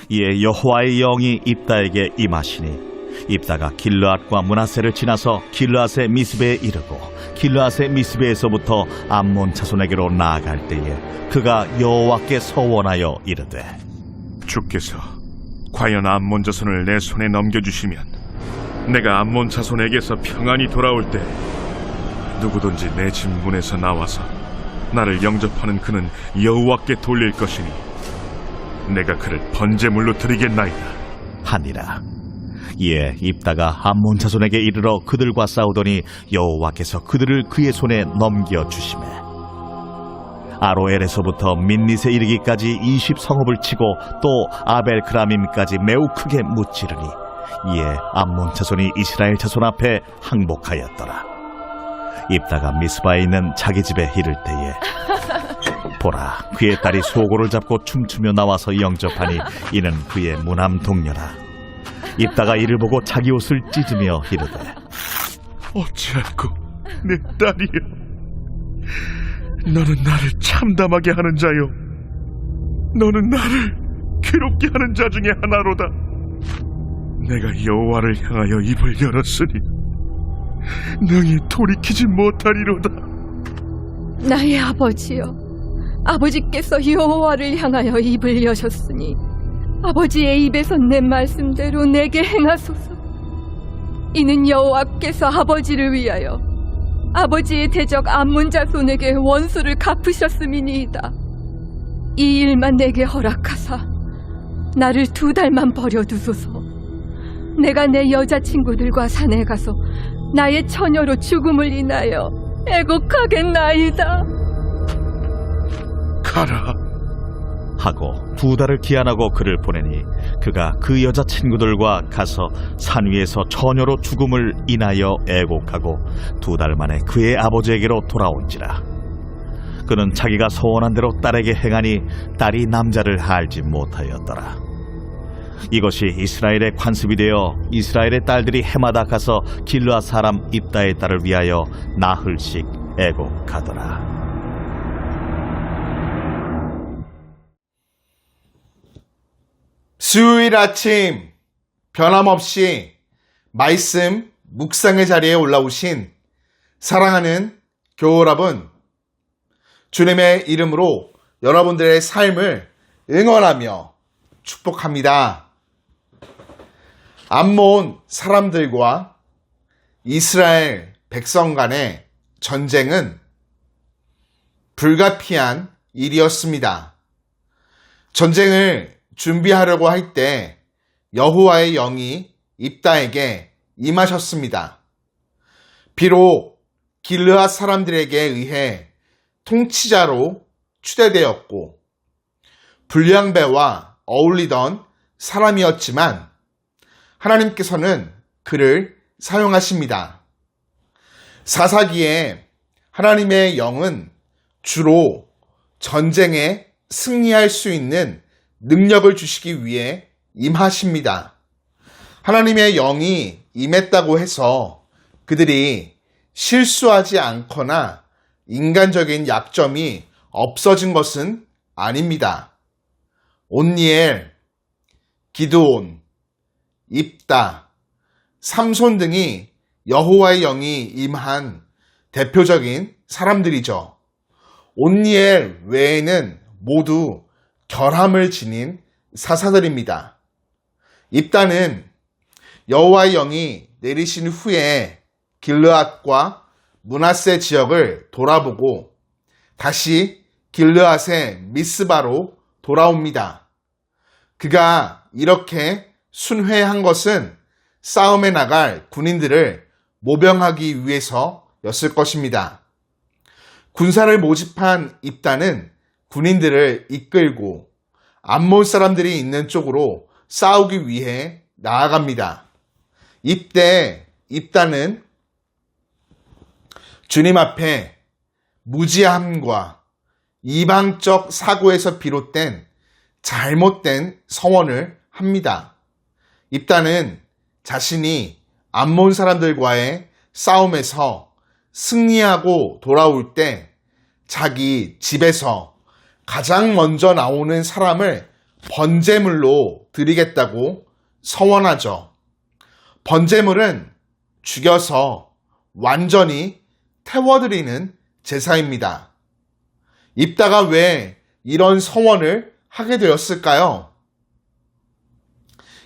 이에 여호와의 영이 입다에게 임하시니 입다가 길르앗과 므낫세를 지나서 길르앗의 미스베에 이르고 길르앗의 미스베에서부터 암몬 자손에게로 나아갈 때에 그가 여호와께 서원하여 이르되 주께서 과연 암몬 자손을 내 손에 넘겨주시면 내가 암몬 자손에게서 평안히 돌아올 때 누구든지 내 집 문에서 나와서 나를 영접하는 그는 여호와께 돌릴 것이니 내가 그를 번제물로 드리겠나이다 하니라. 이에 입다가 암몬 자손에게 이르러 그들과 싸우더니 여호와께서 그들을 그의 손에 넘겨주시매 아로엘에서부터 민닛에 이르기까지 20성읍을 치고 또 아벨크라밈까지 매우 크게 무찌르니 이에 암몬 자손이 이스라엘 자손 앞에 항복하였더라. 입다가 미스바에 있는 자기 집에 이를 때에 보라, 그의 딸이 소고를 잡고 춤추며 나와서 영접하니 이는 그의 무남 동료라. 입다가 이를 보고 자기 옷을 찢으며 이르되 어찌하고 내 딸이여, 너는 나를 참담하게 하는 자요, 너는 나를 괴롭게 하는 자 중에 하나로다. 내가 여호와를 향하여 입을 열었으니 능히 돌이키지 못하리로다. 나의 아버지여, 아버지께서 여호와를 향하여 입을 여셨으니 아버지의 입에서 낸 말씀대로 내게 행하소서. 이는 여호와께서 아버지를 위하여 아버지의 대적 암몬 자손에게 원수를 갚으셨음이니이다. 이 일만 내게 허락하사 나를 2달만 버려두소서. 내가 내 여자친구들과 산에 가서 나의 처녀로 죽음을 인하여 애곡하겠나이다. 가라. 하고 2달을 기한하고 그를 보내니 그가 그 여자친구들과 가서 산 위에서 처녀로 죽음을 인하여 애곡하고 2달 만에 그의 아버지에게로 돌아온지라. 그는 자기가 소원한 대로 딸에게 행하니 딸이 남자를 알지 못하였더라. 이것이 이스라엘의 관습이 되어 이스라엘의 딸들이 해마다 가서 길르앗 사람 입다의 딸을 위하여 나흘씩 애곡하더라. 수요일 아침 변함없이 말씀 묵상의 자리에 올라오신 사랑하는 교우 여러분, 주님의 이름으로 여러분들의 삶을 응원하며 축복합니다. 암몬 사람들과 이스라엘 백성 간의 전쟁은 불가피한 일이었습니다. 전쟁을 준비하려고 할 때 여호와의 영이 입다에게 임하셨습니다. 비록 길르앗 사람들에게 의해 통치자로 추대되었고 불량배와 어울리던 사람이었지만 하나님께서는 그를 사용하십니다. 사사기에 하나님의 영은 주로 전쟁에 승리할 수 있는 능력을 주시기 위해 임하십니다. 하나님의 영이 임했다고 해서 그들이 실수하지 않거나 인간적인 약점이 없어진 것은 아닙니다. 온니엘, 기드온, 입다, 삼손 등이 여호와의 영이 임한 대표적인 사람들이죠. 온니엘 외에는 모두 결함을 지닌 사사들입니다. 입다는 여호와의 영이 내리신 후에 길르앗과 므낫세 지역을 돌아보고 다시 길르앗의 미스바로 돌아옵니다. 그가 이렇게 순회한 것은 싸움에 나갈 군인들을 모병하기 위해서였을 것입니다. 군사를 모집한 입다는 군인들을 이끌고 암몬 사람들이 있는 쪽으로 싸우기 위해 나아갑니다. 이때 입다는 주님 앞에 무지함과 이방적 사고에서 비롯된 잘못된 서원을 합니다. 입다는 자신이 암몬 사람들과의 싸움에서 승리하고 돌아올 때 자기 집에서 가장 먼저 나오는 사람을 번제물로 드리겠다고 서원하죠. 번제물은 죽여서 완전히 태워드리는 제사입니다. 입다가 왜 이런 서원을 하게 되었을까요?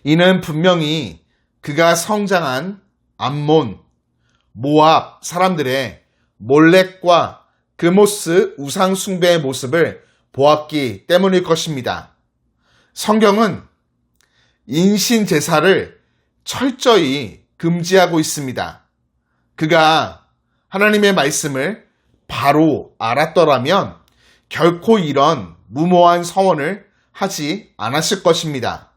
이는 분명히 그가 성장한 암몬, 모압 사람들의 몰렉과 그모스 우상 숭배의 모습을 보았기 때문일 것입니다. 성경은 인신 제사를 철저히 금지하고 있습니다. 그가 하나님의 말씀을 바로 알았더라면 결코 이런 무모한 서원을 하지 않았을 것입니다.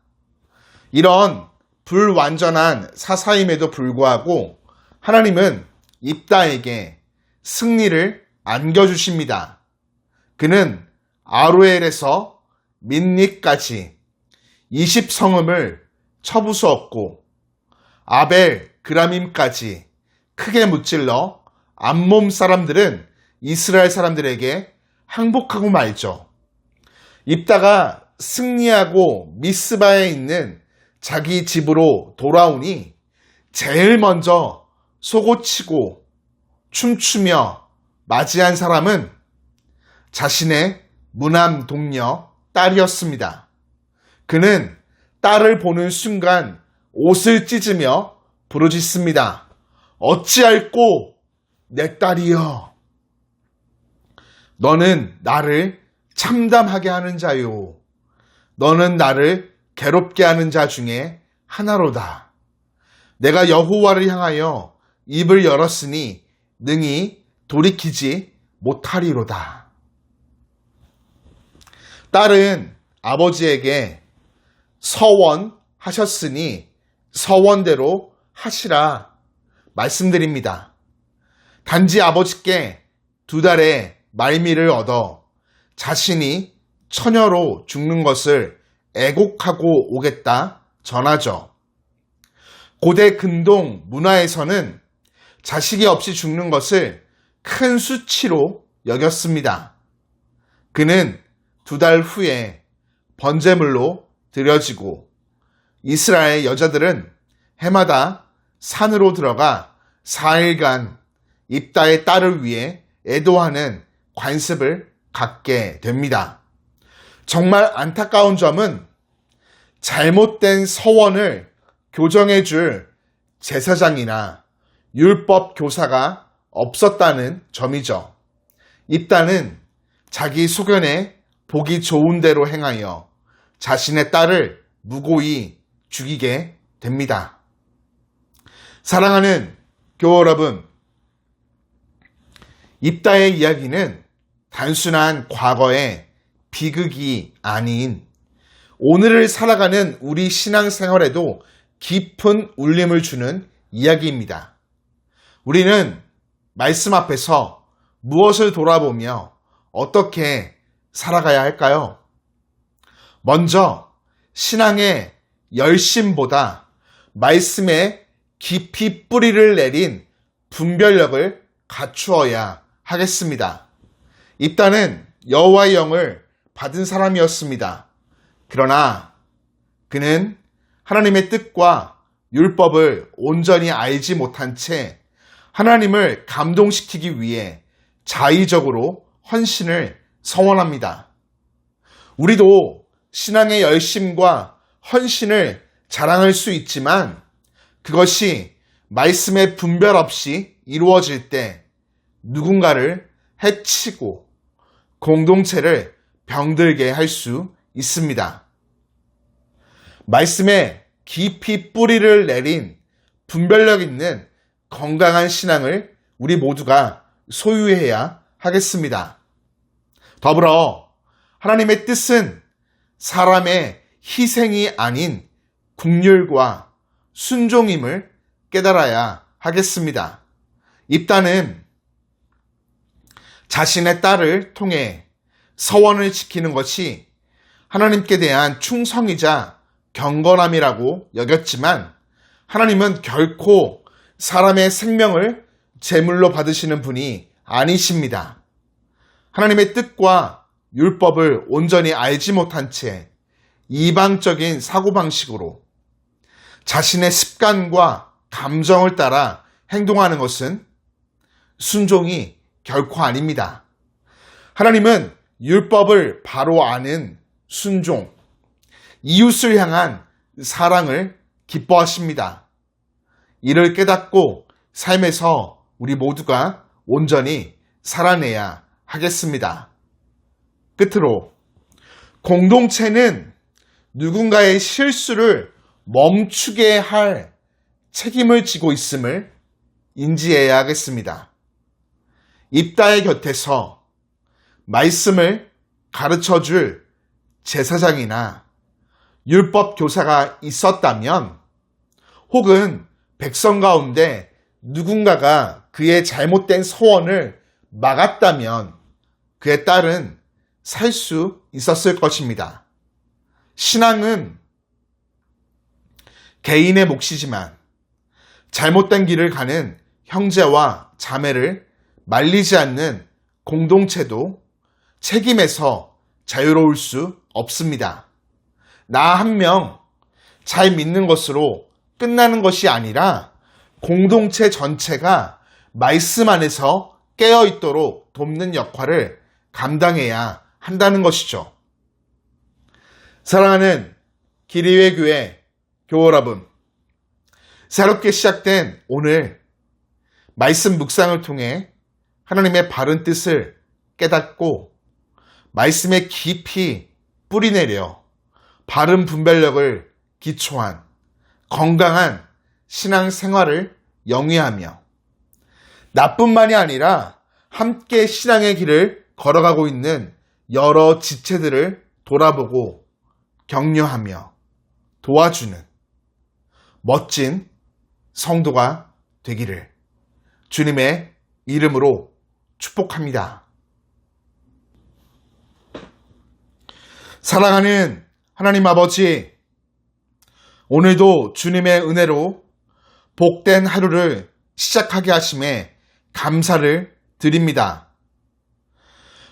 이런 불완전한 사사임에도 불구하고 하나님은 입다에게 승리를 안겨주십니다. 그는 아로엘에서 민니까지 20성읍을 쳐부수었고 아벨 그라밈까지 크게 무찔러 암몬 사람들은 이스라엘 사람들에게 항복하고 말죠. 입다가 승리하고 미스바에 있는 자기 집으로 돌아오니 제일 먼저 속옷치고 춤추며 맞이한 사람은 자신의 무남 동녀 딸이었습니다. 그는 딸을 보는 순간 옷을 찢으며 부르짖습니다. 어찌할꼬 내 딸이여. 너는 나를 참담하게 하는 자요. 너는 나를 괴롭게 하는 자 중에 하나로다. 내가 여호와를 향하여 입을 열었으니 능히 돌이키지 못하리로다. 딸은 아버지에게 서원하셨으니 서원대로 하시라 말씀드립니다. 단지 아버지께 2달의 말미를 얻어 자신이 처녀로 죽는 것을 애곡하고 오겠다 전하죠. 고대 근동 문화에서는 자식이 없이 죽는 것을 큰 수치로 여겼습니다. 그는 2달 후에 번제물로 드려지고 이스라엘 여자들은 해마다 산으로 들어가 4일간 입다의 딸을 위해 애도하는 관습을 갖게 됩니다. 정말 안타까운 점은 잘못된 서원을 교정해 줄 제사장이나 율법 교사가 없었다는 점이죠. 입다는 자기 소견에 보기 좋은 대로 행하여 자신의 딸을 무고히 죽이게 됩니다. 사랑하는 교우 여러분, 입다의 이야기는 단순한 과거의 비극이 아닌 오늘을 살아가는 우리 신앙생활에도 깊은 울림을 주는 이야기입니다. 우리는 말씀 앞에서 무엇을 돌아보며 어떻게 살아가야 할까요? 먼저 신앙의 열심보다 말씀에 깊이 뿌리를 내린 분별력을 갖추어야 하겠습니다. 입다는 여호와의 영을 받은 사람이었습니다. 그러나 그는 하나님의 뜻과 율법을 온전히 알지 못한 채 하나님을 감동시키기 위해 자의적으로 헌신을 서원합니다. 우리도 신앙의 열심과 헌신을 자랑할 수 있지만 그것이 말씀의 분별 없이 이루어질 때 누군가를 해치고 공동체를 병들게 할 수 있습니다. 말씀에 깊이 뿌리를 내린 분별력 있는 건강한 신앙을 우리 모두가 소유해야 하겠습니다. 더불어 하나님의 뜻은 사람의 희생이 아닌 긍휼과 순종임을 깨달아야 하겠습니다. 입다는 자신의 딸을 통해 서원을 지키는 것이 하나님께 대한 충성이자 경건함이라고 여겼지만 하나님은 결코 사람의 생명을 제물로 받으시는 분이 아니십니다. 하나님의 뜻과 율법을 온전히 알지 못한 채 이방적인 사고방식으로 자신의 습관과 감정을 따라 행동하는 것은 순종이 결코 아닙니다. 하나님은 율법을 바로 아는 순종, 이웃을 향한 사랑을 기뻐하십니다. 이를 깨닫고 삶에서 우리 모두가 온전히 살아내야 하겠습니다. 끝으로 공동체는 누군가의 실수를 멈추게 할 책임을 지고 있음을 인지해야 하겠습니다. 입다의 곁에서 말씀을 가르쳐 줄 제사장이나 율법 교사가 있었다면, 혹은 백성 가운데 누군가가 그의 잘못된 서원을 막았다면 그의 딸은 살 수 있었을 것입니다. 신앙은 개인의 몫이지만 잘못된 길을 가는 형제와 자매를 말리지 않는 공동체도 책임에서 자유로울 수 없습니다. 나 한 명 잘 믿는 것으로 끝나는 것이 아니라 공동체 전체가 말씀 안에서 깨어있도록 돕는 역할을 감당해야 한다는 것이죠. 사랑하는 기리회 교회 교우 여러분, 새롭게 시작된 오늘 말씀 묵상을 통해 하나님의 바른 뜻을 깨닫고 말씀에 깊이 뿌리내려 바른 분별력을 기초한 건강한 신앙생활을 영위하며 나뿐만이 아니라 함께 신앙의 길을 걸어가고 있는 여러 지체들을 돌아보고 격려하며 도와주는 멋진 성도가 되기를 주님의 이름으로 축복합니다. 사랑하는 하나님 아버지, 오늘도 주님의 은혜로 복된 하루를 시작하게 하심에 감사를 드립니다.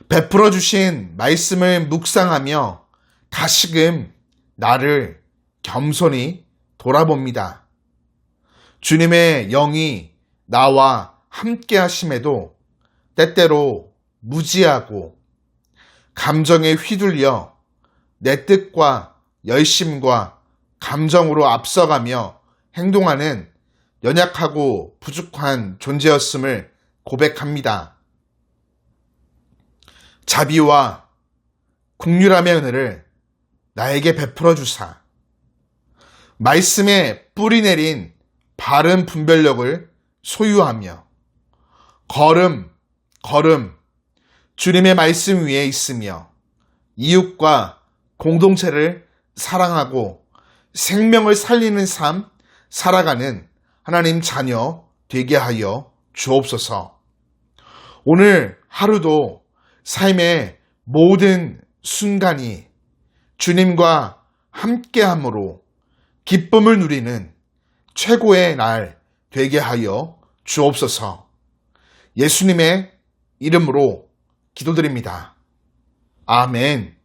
베풀어 주신 말씀을 묵상하며 다시금 나를 겸손히 돌아봅니다. 주님의 영이 나와 함께 하심에도 때때로 무지하고 감정에 휘둘려 내 뜻과 열심과 감정으로 앞서가며 행동하는 연약하고 부족한 존재였음을 고백합니다. 자비와 긍휼함의 은혜를 나에게 베풀어 주사 말씀에 뿌리 내린 바른 분별력을 소유하며 걸음 주님의 말씀 위에 있으며 이웃과 공동체를 사랑하고 생명을 살리는 삶 살아가는 하나님 자녀 되게 하여 주옵소서. 오늘 하루도 삶의 모든 순간이 주님과 함께함으로 기쁨을 누리는 최고의 날 되게 하여 주옵소서. 예수님의 이름으로 기도드립니다. 아멘.